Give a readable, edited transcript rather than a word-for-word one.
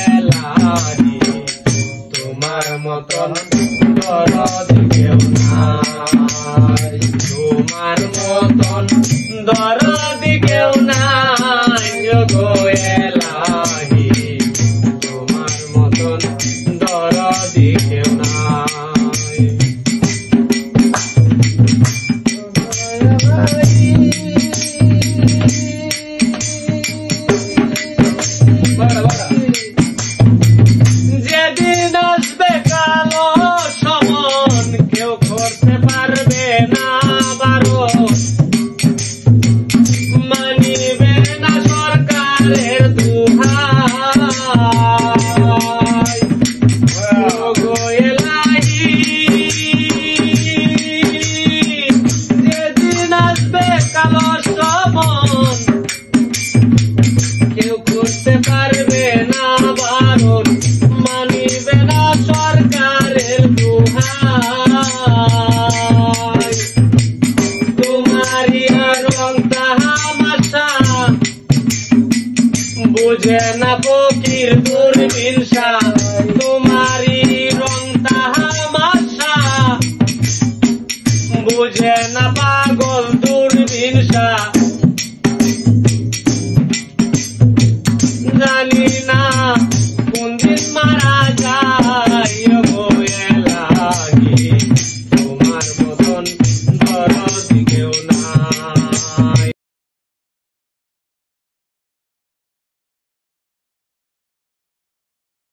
এলাহি তোমার মতন দরদি কেউ নাই, তোমার মতন দরদি কেউ নাই গো এলাহি তোমার মতন দরদি কেউ নাই। যেদিন আসবে কালো সমন কেউ করতে পারবে না বারণ, মানিবে না সরকারের দুহাই গো এলাহি। যেদিন আসবে কালো সমন কেউ করতে পারবে না বারণ, মানিবে না সরকারের দুহাই। তোমারই রং তামাশা বুঝে না ফকির দুর্বিনসা, তোমারই রং তামাশা বুঝে না পাগল